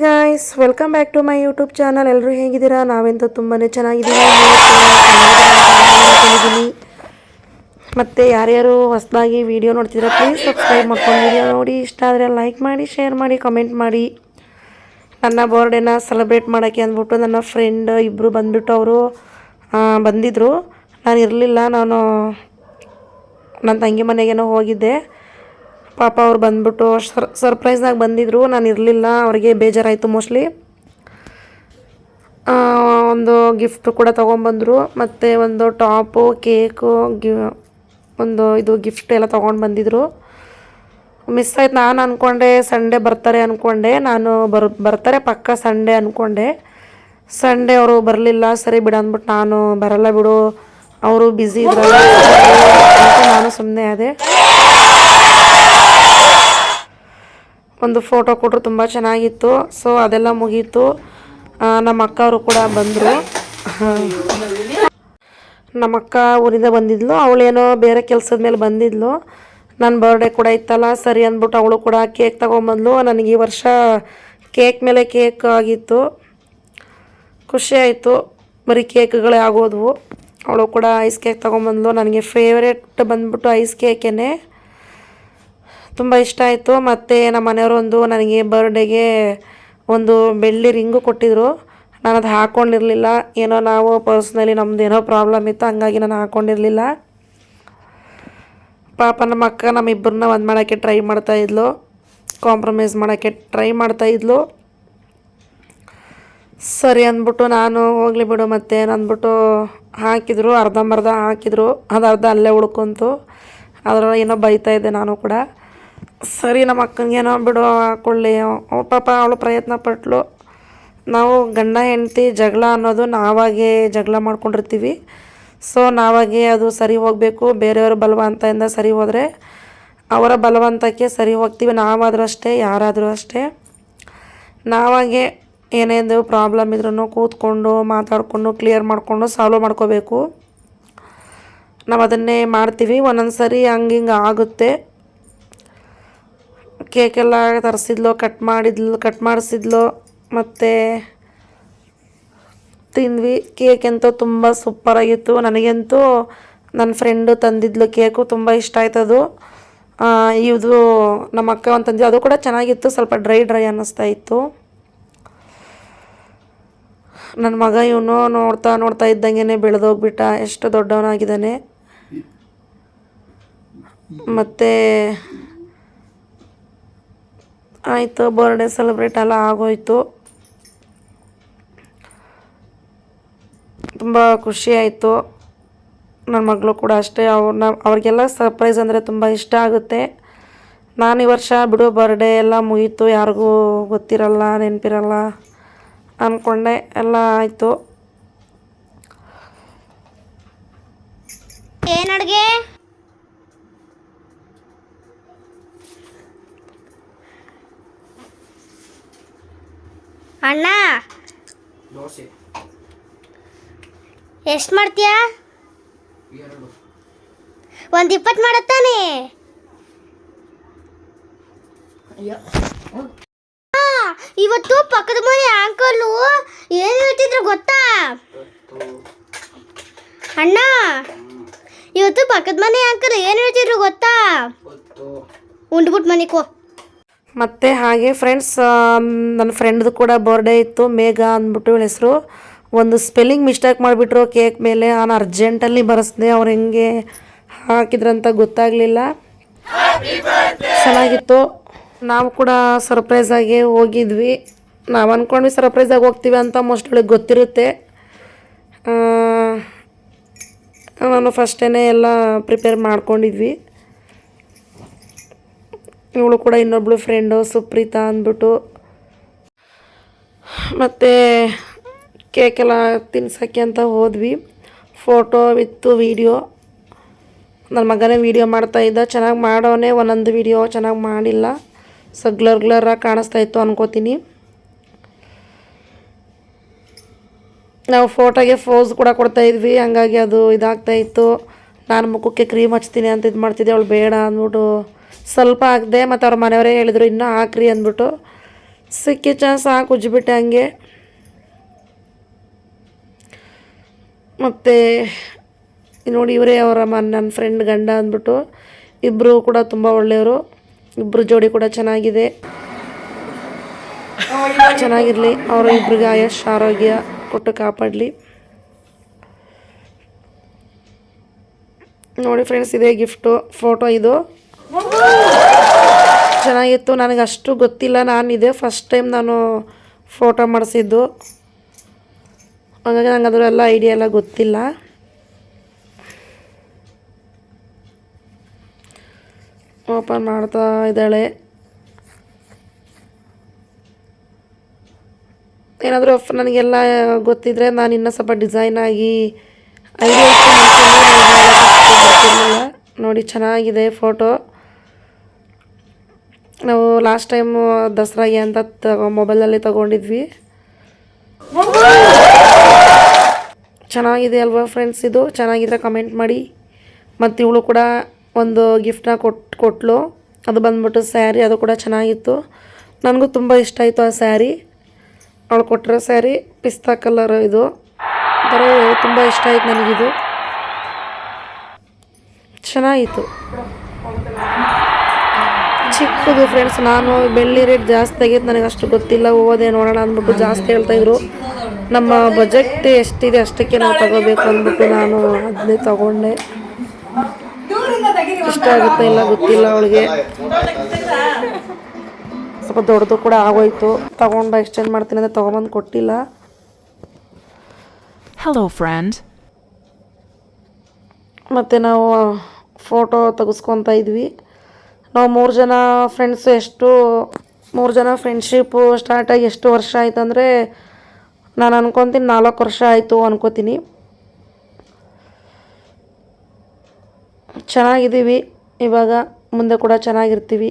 Guys, welcome back to my YouTube channel. ಎಲ್ಲರೂ ಹೇಗಿದ್ದೀರಾ? ನಾವೆಂತೂ ತುಂಬಾ ಚೆನ್ನಾಗಿದ್ದೀವಿ. ಮತ್ತು ಯಾರ್ಯಾರು ಹೊಸದಾಗಿ ವಿಡಿಯೋ ನೋಡ್ತಿದ್ರೆ ಪ್ಲೀಸ್ ಸಬ್ಸ್ಕ್ರೈಬ್ ಮಾಡ್ಕೊಂಡು ವಿಡಿಯೋ ನೋಡಿ ಇಷ್ಟ ಆದರೆ ಲೈಕ್ ಮಾಡಿ, ಶೇರ್ ಮಾಡಿ, ಕಮೆಂಟ್ ಮಾಡಿ. ನನ್ನ ಬರ್ಡೇನ ಸೆಲೆಬ್ರೇಟ್ ಮಾಡೋಕ್ಕೆ ಅಂದ್ಬಿಟ್ಟು ನನ್ನ ಫ್ರೆಂಡ್ ಇಬ್ಬರು ಬಂದುಬಿಟ್ಟು ಅವರು ಬಂದಿದ್ದರು. ನಾನು ಇರಲಿಲ್ಲ, ನಾನು ನನ್ನ ತಂಗಿ ಮನೆಗೇನೋ ಹೋಗಿದ್ದೆ. ಪಾಪ ಅವ್ರು ಬಂದ್ಬಿಟ್ಟು ಸರ್ಪ್ರೈಸ್ನಾಗ ಬಂದಿದ್ದರು, ನಾನು ಇರಲಿಲ್ಲ. ಅವ್ರಿಗೆ ಬೇಜಾರಾಯಿತು ಮೋಸ್ಟ್ಲಿ. ಒಂದು ಗಿಫ್ಟ್ ಕೂಡ ತೊಗೊಂಬಂದರು, ಮತ್ತು ಒಂದು ಟಾಪು, ಕೇಕು, ಒಂದು ಇದು ಗಿಫ್ಟ್ ಎಲ್ಲ ತೊಗೊಂಡು ಬಂದಿದ್ದರು. ಮಿಸ್ ಆಯ್ತು. ನಾನು ಅಂದ್ಕೊಂಡೆ ಸಂಡೇ ಬರ್ತಾರೆ ಅಂದ್ಕೊಂಡೆ, ನಾನು ಬರ್ತಾರೆ ಪಕ್ಕ ಸಂಡೇ ಅಂದ್ಕೊಂಡೆ. ಸಂಡೇ ಅವರು ಬರಲಿಲ್ಲ. ಸರಿ ಬಿಡು ಅಂದ್ಬಿಟ್ಟು ನಾನು ಬರಲ್ಲ ಬಿಡು, ಅವರು ಬ್ಯುಸಿ ಇದ್ರಲ್ಲ ಅಂತ ನಾನು ಸುಮ್ಮನೆ ಆದೆ. ಒಂದು ಫೋಟೋ ಕೊಟ್ಟರು, ತುಂಬ ಚೆನ್ನಾಗಿತ್ತು. ಸೊ ಅದೆಲ್ಲ ಮುಗೀತು. ನಮ್ಮ ಅಕ್ಕ ಅವರು ಕೂಡ ಬಂದರು. ನಮ್ಮ ಅಕ್ಕ ಊರಿಂದ ಬಂದಿದ್ಲು. ಅವಳೇನೋ ಬೇರೆ ಕೆಲಸದ ಮೇಲೆ ಬಂದಿದ್ಲು. ನನ್ನ ಬರ್ಡೇ ಕೂಡ ಇತ್ತಲ್ಲ, ಸರಿ ಅಂದ್ಬಿಟ್ಟು ಅವಳು ಕೂಡ ಕೇಕ್ ತೊಗೊಂಬಂದ್ಲು. ನನಗೆ ಈ ವರ್ಷ ಕೇಕ್ ಮೇಲೆ ಕೇಕ್ ಆಗಿತ್ತು, ಖುಷಿ ಆಯಿತು. ಬರೀ ಕೇಕ್ಗಳೇ ಆಗೋದ್ವು. ಅವಳು ಕೂಡ ಐಸ್ ಕೇಕ್ ತೊಗೊಂಬಂದ್ಲು. ನನಗೆ ಫೇವ್ರೇಟ್ ಬಂದ್ಬಿಟ್ಟು ಐಸ್ ಕೇಕೇನೆ, ತುಂಬ ಇಷ್ಟ ಆಯಿತು. ಮತ್ತು ನಮ್ಮ ಮನೆಯವರೊಂದು ನನಗೆ ಬರ್ಡೇಗೆ ಒಂದು ಬೆಳ್ಳಿ ರಿಂಗು ಕೊಟ್ಟಿದ್ದರು. ನಾನು ಅದು ಹಾಕ್ಕೊಂಡಿರಲಿಲ್ಲ. ಏನೋ ನಾವು ಪರ್ಸ್ನಲಿ ನಮ್ಮದು ಏನೋ ಪ್ರಾಬ್ಲಮ್ ಇತ್ತು, ಹಂಗಾಗಿ ನಾನು ಹಾಕ್ಕೊಂಡಿರಲಿಲ್ಲ. ಪಾಪ ನಮ್ಮ ಅಕ್ಕ ನಮ್ಮಿಬ್ಬರನ್ನ ಒಂದು ಮಾಡೋಕ್ಕೆ ಟ್ರೈ ಮಾಡ್ತಾಯಿದ್ಲು, ಕಾಂಪ್ರಮೈಸ್ ಮಾಡೋಕ್ಕೆ ಟ್ರೈ ಮಾಡ್ತಾಯಿದ್ಲು. ಸರಿ ಅಂದ್ಬಿಟ್ಟು ನಾನು ಹೋಗಲಿ ಬಿಡು ಮತ್ತೆ ಅಂದ್ಬಿಟ್ಟು ಹಾಕಿದರು. ಅರ್ಧಂಬರ್ಧ ಹಾಕಿದರು, ಅದು ಅರ್ಧ ಅಲ್ಲೇ ಉಳ್ಕೊಂತು. ಅದರಲ್ಲಿ ಏನೋ ಬೈತಾಯಿದ್ದೆ ನಾನು ಕೂಡ. ಸರಿ ನಮ್ಮ ಅಕ್ಕನಿಗೇನೋ ಬಿಡು ಹಾಕ್ಕೊಳ್ಳಿ, ಪಾಪ ಅವಳು ಪ್ರಯತ್ನ ಪಟ್ಲು. ನಾವು ಗಂಡ ಹೆಂಡತಿ ಜಗಳ ಅನ್ನೋದು ನಾವಾಗೇ ಜಗಳ ಮಾಡ್ಕೊಂಡಿರ್ತೀವಿ. ಸೊ ನಾವಾಗೇ ಅದು ಸರಿ ಹೋಗಬೇಕು. ಬೇರೆಯವ್ರ ಬಲವಂತದಿಂದ ಸರಿ ಹೋದರೆ ಅವರ ಬಲವಂತಕ್ಕೆ ಸರಿ ಹೋಗ್ತೀವಿ. ನಾವಾದರೂ ಅಷ್ಟೇ, ಯಾರಾದರೂ ಅಷ್ಟೇ. ನಾವಾಗೆ ಏನೇನು ಪ್ರಾಬ್ಲಮ್ ಇದ್ರೂ ಕೂತ್ಕೊಂಡು ಮಾತಾಡಿಕೊಂಡು ಕ್ಲಿಯರ್ ಮಾಡಿಕೊಂಡು ಸಾಲ್ವ್ ಮಾಡ್ಕೋಬೇಕು. ನಾವು ಅದನ್ನೇ ಮಾಡ್ತೀವಿ. ಒಂದೊಂದು ಸರಿ ಹಂಗೆ ಆಗುತ್ತೆ. ಕೇಕೆಲ್ಲ ತರಿಸಿದ್ಲು, ಕಟ್ ಮಾಡಿಸಿದ್ಲು, ಮತ್ತು ತಿಂದ್ವಿ. ಕೇಕ್ ಅಂತೂ ತುಂಬ ಸೂಪರಾಗಿತ್ತು. ನನಗಂತೂ ನನ್ನ ಫ್ರೆಂಡು ತಂದಿದ್ಲು ಕೇಕು, ತುಂಬ ಇಷ್ಟ ಆಯ್ತದು. ಇದು ನಮ್ಮ ಅಕ್ಕ ಒಂದು ತಂದಿದ್ದು, ಅದು ಕೂಡ ಚೆನ್ನಾಗಿತ್ತು. ಸ್ವಲ್ಪ ಡ್ರೈ ಅನ್ನಿಸ್ತಾ ಇತ್ತು. ನನ್ನ ಮಗ ಇವನು ನೋಡ್ತಾ ಇದ್ದಂಗೆ ಬೆಳೆದೋಗ್ಬಿಟ್ಟ, ಎಷ್ಟು ದೊಡ್ಡವನಾಗಿದ್ದಾನೆ. ಮತ್ತು ಆಯಿತು, ಬರ್ಡೇ ಸೆಲೆಬ್ರೇಟ್ ಎಲ್ಲ ಆಗೋಯ್ತು. ತುಂಬ ಖುಷಿ ಆಯಿತು. ನನ್ನ ಮಗಳು ಕೂಡ ಅಷ್ಟೇ, ಅವ್ರಿಗೆಲ್ಲ ಸರ್ಪ್ರೈಸ್ ಅಂದರೆ ತುಂಬ ಇಷ್ಟ ಆಗುತ್ತೆ. ನಾನು ಈ ವರ್ಷ ಬಿಡು ಬರ್ಡೇ ಎಲ್ಲ ಮುಗೀತು, ಯಾರಿಗೂ ಗೊತ್ತಿರಲ್ಲ, ನೆನಪಿರಲ್ಲ ಅಂದ್ಕೊಂಡೆ. ಎಲ್ಲ ಆಯಿತು. ಏನು ಅಡುಗೆ? ಅಣ್ಣ ದೋಸೆ ಎಷ್ಟು ಮಾಡ್ತೀಯಾ? ಒಂದು 20 ಮಾಡತ್ತಾನೆ. ಇವತ್ತು ಪಕ್ಕದ ಮನೆ ಅಂಕಲು ಏನು ಹೇಳ್ತಿದ್ರು ಗೊತ್ತಾ ಅಣ್ಣ? ಇವತ್ತು ಪಕ್ಕದ ಮನೆ ಅಂಕಲ್ ಏನು ಹೇಳ್ತಿದ್ರು ಗೊತ್ತಾ? ಉಂಡ್ಬಿಟ್ಟು ಮನೆಕೋ. ಮತ್ತು ಹಾಗೆ ಫ್ರೆಂಡ್ಸ್, ನನ್ನ ಫ್ರೆಂಡ್ದು ಕೂಡ ಬರ್ಡೇ ಇತ್ತು, ಮೇಘ ಅಂದ್ಬಿಟ್ಟು ಇವಳ ಹೆಸರು. ಒಂದು ಸ್ಪೆಲ್ಲಿಂಗ್ ಮಿಸ್ಟೇಕ್ ಮಾಡಿಬಿಟ್ರು ಕೇಕ್ ಮೇಲೆ. ನಾನು ಅರ್ಜೆಂಟಲ್ಲಿ ಬರೆಸ್ದೆ, ಅವ್ರು ಹೆಂಗೆ ಹಾಕಿದ್ರಂತ ಗೊತ್ತಾಗಲಿಲ್ಲ. ಚೆನ್ನಾಗಿತ್ತು. ನಾವು ಕೂಡ ಸರ್ಪ್ರೈಸಾಗಿ ಹೋಗಿದ್ವಿ. ನಾವು ಅಂದ್ಕೊಂಡ್ವಿ ಸರ್ಪ್ರೈಸಾಗಿ ಹೋಗ್ತೀವಿ ಅಂತ, ಮೋಸ್ಟ್ ಅವಳಿಗೆ ಗೊತ್ತಿರುತ್ತೆ. ನಾನು ಫಸ್ಟೇ ಎಲ್ಲ ಪ್ರಿಪೇರ್ ಮಾಡ್ಕೊಂಡಿದ್ವಿ. ಇವಳು ಕೂಡ ಇನ್ನೊಬ್ಳು ಫ್ರೆಂಡು ಸುಪ್ರೀತಾ ಅಂದ್ಬಿಟ್ಟು. ಮತ್ತು ಕೇಕೆಲ್ಲ ತಿನ್ಸೋಕ್ಕೆ ಅಂತ ಹೋದ್ವಿ. ಫೋಟೋ ವಿತ್ತು ವೀಡಿಯೋ. ನನ್ನ ಮಗನೇ ವೀಡಿಯೋ ಮಾಡ್ತಾಯಿದ್ದ, ಚೆನ್ನಾಗಿ ಮಾಡೋನೆ. ಒಂದೊಂದು ವೀಡಿಯೋ ಚೆನ್ನಾಗಿ ಮಾಡಿಲ್ಲ, ಸೊ ಗ್ಲರಾಗಿ ಕಾಣಿಸ್ತಾ ಇತ್ತು ಅನ್ಕೋತೀನಿ. ನಾವು ಫೋಟೋಗೆ ಫೋಸ್ ಕೂಡ ಕೊಡ್ತಾಯಿದ್ವಿ, ಹಂಗಾಗಿ ಅದು ಇದಾಗ್ತಾಯಿತ್ತು. ನಾನು ಮುಖಕ್ಕೆ ಕ್ರೀಮ್ ಹಚ್ತೀನಿ ಅಂತ ಇದು ಮಾಡ್ತಿದ್ದೆ. ಅವಳು ಬೇಡ ಅಂದ್ಬಿಟ್ಟು ಸ್ವಲ್ಪ ಹಾಕಿದೆ. ಮತ್ತು ಅವ್ರ ಮನೆಯವರೇ ಹೇಳಿದ್ರು ಇನ್ನೂ ಹಾಕ್ರಿ ಅಂದ್ಬಿಟ್ಟು. ಸಿಕ್ಕಿ ಚಾನ್ಸ್ ಹಾಕಿ ಉಜ್ಜಿಬಿಟ್ಟೆ ಹಂಗೆ. ಮತ್ತು ನೋಡಿ ಇವರೇ ಅವರ ನನ್ನ ಫ್ರೆಂಡ್ ಗಂಡ ಅಂದ್ಬಿಟ್ಟು ಇಬ್ಬರು ಕೂಡ ತುಂಬ ಒಳ್ಳೆಯವರು. ಇಬ್ಬರು ಜೋಡಿ ಕೂಡ ಚೆನ್ನಾಗಿದೆ. ಚೆನ್ನಾಗಿರಲಿ, ಅವರು ಇಬ್ಬರಿಗೆ ಆಯುಷ್ ಆರೋಗ್ಯ ಕೊಟ್ಟು ಕಾಪಾಡಲಿ. ನೋಡಿ ಫ್ರೆಂಡ್ಸ್, ಇದೇ ಗಿಫ್ಟು ಫೋಟೋ. ಇದು ಚೆನ್ನಾಗಿತ್ತು. ನನಗೆ ಅಷ್ಟು ಗೊತ್ತಿಲ್ಲ, ನಾನು ಇದೇ ಫಸ್ಟ್ ಟೈಮ್ ನಾನು ಫೋಟೋ ಮಾಡಿಸಿದ್ದು, ಹಾಗಾಗಿ ನಂಗೆ ಅದರೆಲ್ಲ ಐಡಿಯಾ ಎಲ್ಲ ಗೊತ್ತಿಲ್ಲ. ಓಪನ್ ಮಾಡ್ತಾ ಇದ್ದಾಳೆ. ಏನಾದರೂ ನನಗೆಲ್ಲ ಗೊತ್ತಿದ್ರೆ ನಾನು ಇನ್ನೂ ಸ್ವಲ್ಪ ಡಿಸೈನ್ ಆಗಿ ಐಡಿಯಾ ಗೊತ್ತಿರಲಿಲ್ಲ. ನೋಡಿ ಚೆನ್ನಾಗಿದೆ ಫೋಟೋ. ನಾವು ಲಾಸ್ಟ್ ಟೈಮು ದಸರಾಗೆ ಅಂತ ಮೊಬೈಲಲ್ಲಿ ತಗೊಂಡಿದ್ವಿ. ಚೆನ್ನಾಗಿದೆ ಅಲ್ವಾ ಫ್ರೆಂಡ್ಸ್? ಇದು ಚೆನ್ನಾಗಿದ್ರೆ ಕಮೆಂಟ್ ಮಾಡಿ. ಮತ್ತು ಇವಳು ಕೂಡ ಒಂದು ಗಿಫ್ಟನ್ನ ಕೊಟ್ಟಳು. ಅದು ಬಂದ್ಬಿಟ್ಟು ಸ್ಯಾರಿ. ಅದು ಕೂಡ ಚೆನ್ನಾಗಿತ್ತು. ನನಗೂ ತುಂಬ ಇಷ್ಟ ಆಯಿತು ಆ ಸ್ಯಾರಿ. ಅವಳು ಕೊಟ್ಟಿರೋ ಸ್ಯಾರಿ ಪಿಸ್ತಾ ಕಲರ್. ಇದು ಥರ ತುಂಬ ಇಷ್ಟ ಆಯಿತು ನನಗಿದು. ಚೆನ್ನಾಗಿತ್ತು, ಚಿಕ್ಕದು ಫ್ರೆಂಡ್ಸ್. ನಾನು ಬೆಳ್ಳಿ ರೇಟ್ ಜಾಸ್ತಿ ಆಗೈತೆ, ನನಗೆ ಅಷ್ಟು ಗೊತ್ತಿಲ್ಲ. ಹೋದೆ ನೋಡೋಣ ಅಂದ್ಬಿಟ್ಟು ಜಾಸ್ತಿ ಹೇಳ್ತಾಯಿದ್ರು. ನಮ್ಮ ಬಜೆಟ್ ಎಷ್ಟಿದೆ ಅಷ್ಟಕ್ಕೆ ನಾವು ತಗೋಬೇಕು ಅಂದ್ಬಿಟ್ಟು ನಾನು ಅದನ್ನೇ ತಗೊಂಡೆ. ಇಷ್ಟ ಆಗುತ್ತೆ ಇಲ್ಲ ಗೊತ್ತಿಲ್ಲ ಅವಳಿಗೆ. ಸ್ವಲ್ಪ ದೊಡ್ಡದು ಕೂಡ ಆಗೋಯ್ತು. ತಗೊಂಡು ಎಕ್ಸ್ಚೇಂಜ್ ಮಾಡ್ತೀನಿ ಅಂದರೆ ತೊಗೊಂಬಂದು ಕೊಟ್ಟಿಲ್ಲ. Hello friend. ಮತ್ತು ನಾವು ಫೋಟೋ ತೆಗೆಸ್ಕೊತಾ ಇದ್ವಿ. ನಾವು 3 ಜನ ಫ್ರೆಂಡ್ಸು. 3 ಜನ ಫ್ರೆಂಡ್ಶಿಪ್ಪು ಸ್ಟಾರ್ಟಾಗಿ ಎಷ್ಟು ವರ್ಷ ಆಯ್ತು ಅಂದರೆ ನಾನು ಅನ್ಕೊತೀನಿ 4 ವರ್ಷ ಆಯಿತು ಅನ್ಕೋತೀನಿ. ಚೆನ್ನಾಗಿದ್ದೀವಿ ಇವಾಗ, ಮುಂದೆ ಕೂಡ ಚೆನ್ನಾಗಿರ್ತೀವಿ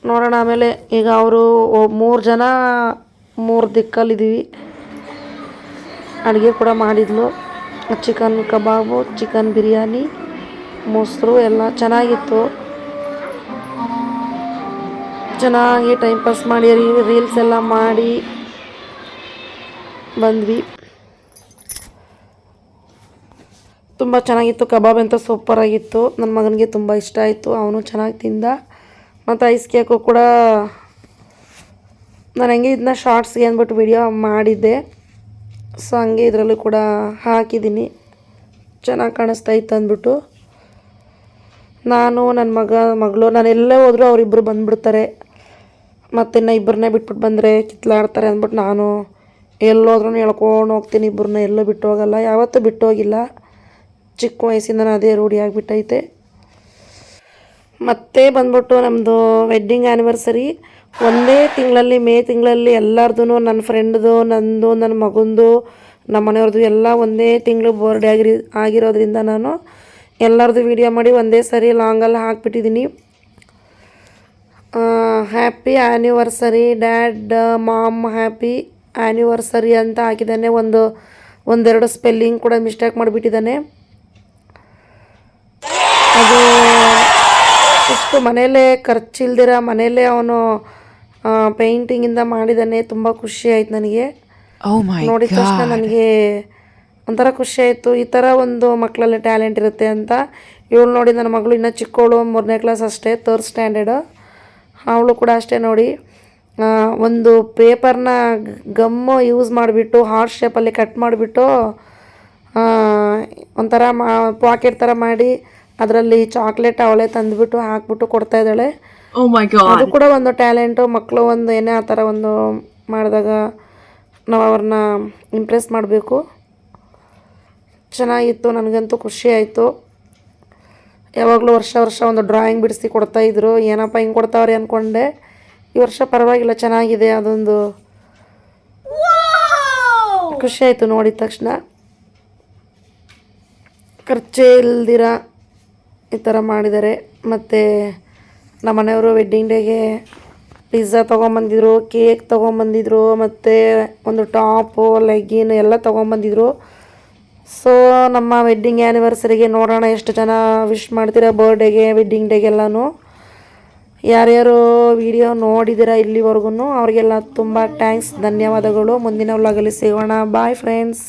ನೋಡೋಣ. ಆಮೇಲೆ ಈಗ ಅವರು 3 ಜನ 3 ದಿಕ್ಕಲ್ಲಿದ್ದೀವಿ. ಅಡುಗೆ ಕೂಡ ಮಾಡಿದ್ಲು. ಚಿಕನ್ ಕಬಾಬು, ಚಿಕನ್ ಬಿರಿಯಾನಿ, ಮೊಸರು ಎಲ್ಲ ಚೆನ್ನಾಗಿತ್ತು. ಚೆನ್ನಾಗಿ ಟೈಮ್ ಪಾಸ್ ಮಾಡಿ ರೀಲ್ಸ್ ಎಲ್ಲ ಮಾಡಿ ಬಂದ್ವಿ. ತುಂಬ ಚೆನ್ನಾಗಿತ್ತು. ಕಬಾಬ್ ಅಂತ ಸೂಪರಾಗಿತ್ತು. ನನ್ನ ಮಗನಿಗೆ ತುಂಬ ಇಷ್ಟ ಆಯಿತು. ಅವನು ಚೆನ್ನಾಗಿ ತಿಂದ. ಮತ್ತು ಐಸ್ ಕೇಕು ಕೂಡ ನಾನು ಹಂಗೆ ಇದನ್ನ ಶಾರ್ಟ್ಸ್ಗೆ ಅಂದ್ಬಿಟ್ಟು ವಿಡಿಯೋ ಮಾಡಿದ್ದೆ. ಸೊ ಹಂಗೆ ಇದರಲ್ಲೂ ಕೂಡ ಹಾಕಿದ್ದೀನಿ. ಚೆನ್ನಾಗಿ ಕಾಣಿಸ್ತಾ ಇತ್ತು ಅಂದ್ಬಿಟ್ಟು. ನಾನು ನನ್ನ ಮಗಳು ನಾನೆಲ್ಲೇ ಹೋದರೂ ಅವರಿಬ್ಬರು ಬಂದುಬಿಡ್ತಾರೆ. ಮತ್ತು ಇನ್ನು ಇಬ್ಬರನ್ನೇ ಬಿಟ್ಬಿಟ್ಟು ಬಂದರೆ ಕಿತ್ಲಾಡ್ತಾರೆ ಅಂದ್ಬಿಟ್ಟು ನಾನು ಎಲ್ಲೋದ್ರೂ ಹೇಳ್ಕೊಂಡು ಹೋಗ್ತೀನಿ. ಇಬ್ಬರನ್ನ ಎಲ್ಲೂ ಬಿಟ್ಟು ಹೋಗಲ್ಲ, ಯಾವತ್ತೂ ಬಿಟ್ಟು ಹೋಗಿಲ್ಲ. ಚಿಕ್ಕ ವಯಸ್ಸಿಂದ ಅದೇ ರೂಢಿ ಆಗಿಬಿಟ್ಟೈತೆ. ಮತ್ತೆ ಬಂದ್ಬಿಟ್ಟು ನಮ್ಮದು ವೆಡ್ಡಿಂಗ್ ಆ್ಯನಿವರ್ಸರಿ ಒಂದೇ ತಿಂಗಳಲ್ಲಿ, ಮೇ ತಿಂಗಳಲ್ಲಿ ಎಲ್ಲರದು, ನನ್ನ ಫ್ರೆಂಡ್ದು, ನಂದು, ನನ್ನ ಮಗಂದು, ನಮ್ಮ ಮನೆಯವ್ರದ್ದು ಎಲ್ಲ ಒಂದೇ ತಿಂಗಳು ಬರ್ಡೇ ಆಗಿರೋದ್ರಿಂದ ನಾನು ಎಲ್ಲರದು ವೀಡಿಯೋ ಮಾಡಿ ಒಂದೇ ಸರಿ ಲಾಂಗಲ್ಲಿ ಹಾಕ್ಬಿಟ್ಟಿದ್ದೀನಿ. Happy anniversary dad, mom, happy anniversary ಅಂತ ಹಾಕಿದ್ದಾನೆ. ಒಂದೆರಡು ಸ್ಪೆಲ್ಲಿಂಗ್ ಕೂಡ ಮಿಸ್ಟೇಕ್ ಮಾಡಿಬಿಟ್ಟಿದ್ದಾನೆ. ಅದು ಇಷ್ಟು ಮನೆಯಲ್ಲೇ ಖರ್ಚಿಲ್ದಿರ ಮನೆಯಲ್ಲೇ ಅವನು ಪೇಂಟಿಂಗಿಂದ ಮಾಡಿದ್ದಾನೆ. ತುಂಬ ಖುಷಿ ಆಯ್ತು ನನಗೆ. ನೋಡಿದ ತಕ್ಷಣ ನನಗೆ ಒಂಥರ ಖುಷಿ ಆಯಿತು. ಈ ಥರ ಒಂದು ಮಕ್ಕಳಲ್ಲಿ ಟ್ಯಾಲೆಂಟ್ ಇರುತ್ತೆ ಅಂತ. ಇವಳು ನೋಡಿ, ನನ್ನ ಮಗಳು ಇನ್ನೂ ಚಿಕ್ಕವಳು, 3ನೇ ಕ್ಲಾಸ್ ಅಷ್ಟೇ, 3rd ಸ್ಟ್ಯಾಂಡರ್ಡು. ಅವಳು ಕೂಡ ಅಷ್ಟೇ ನೋಡಿ. ಒಂದು ಪೇಪರ್ನ ಗಮ್ಮು ಯೂಸ್ ಮಾಡಿಬಿಟ್ಟು ಹಾರ್ಟ್ ಶೇಪಲ್ಲಿ ಕಟ್ ಮಾಡಿಬಿಟ್ಟು ಒಂಥರ ಪಾಕೆಟ್ ಥರ ಮಾಡಿ ಅದರಲ್ಲಿ ಚಾಕ್ಲೇಟ್ ಅವಳೇ ತಂದುಬಿಟ್ಟು ಹಾಕ್ಬಿಟ್ಟು ಕೊಡ್ತಾ ಇದ್ದಾಳೆ. ಅದು ಕೂಡ ಒಂದು ಟ್ಯಾಲೆಂಟು. ಮಕ್ಕಳು ಒಂದು ಏನೇ ಆ ಥರ ಒಂದು ಮಾಡಿದಾಗ ನಾವು ಅವ್ರನ್ನ ಇಂಪ್ರೆಸ್ ಮಾಡಬೇಕು. ಚೆನ್ನಾಗಿತ್ತು, ನನಗಂತೂ ಖುಷಿ ಆಯಿತು. ಯಾವಾಗಲೂ ವರ್ಷ ಒಂದು ಡ್ರಾಯಿಂಗ್ ಬಿಡಿಸಿ ಕೊಡ್ತಾಯಿದ್ರು. ಏನಪ್ಪ ಹಿಂಗೆ ಕೊಡ್ತಾವ್ರೆ ಅಂದ್ಕೊಂಡೆ. ಈ ವರ್ಷ ಪರವಾಗಿಲ್ಲ, ಚೆನ್ನಾಗಿದೆ. ಅದೊಂದು ಖುಷಿ ಆಯಿತು ನೋಡಿದ ತಕ್ಷಣ. ಖರ್ಚೇ ಇಲ್ದಿರ ಈ ಥರ ಮಾಡಿದ್ದಾರೆ. ಮತ್ತು ನಮ್ಮ ಮನೆಯವರು ವೆಡ್ಡಿಂಗ್ ಡೇಗೆ ಪಿಜ್ಜಾ ತೊಗೊಂಬಂದಿದ್ರು, ಕೇಕ್ ತೊಗೊಂಬಂದಿದ್ರು, ಮತ್ತು ಒಂದು ಟಾಪು, ಲೆಗ್ಗಿನ್ ಎಲ್ಲ ತೊಗೊಂಬಂದಿದ್ರು. ಸೊ ನಮ್ಮ ವೆಡ್ಡಿಂಗ್ ಆ್ಯನಿವರ್ಸರಿಗೆ ನೋಡೋಣ ಎಷ್ಟು ಜನ ವಿಶ್ ಮಾಡ್ತೀರಾ, ಬರ್ಡೇಗೆ, ವೆಡ್ಡಿಂಗ್ ಡೇಗೆಲ್ಲನೂ. ಯಾರ್ಯಾರು ವಿಡಿಯೋ ನೋಡಿದ್ದೀರಾ ಇಲ್ಲಿವರೆಗೂ ಅವ್ರಿಗೆಲ್ಲ ತುಂಬ ಥ್ಯಾಂಕ್ಸ್, ಧನ್ಯವಾದಗಳು. ಮುಂದಿನ ವ್ಲಾಗಲ್ಲಿ ಸಿಗೋಣ. Bye friends.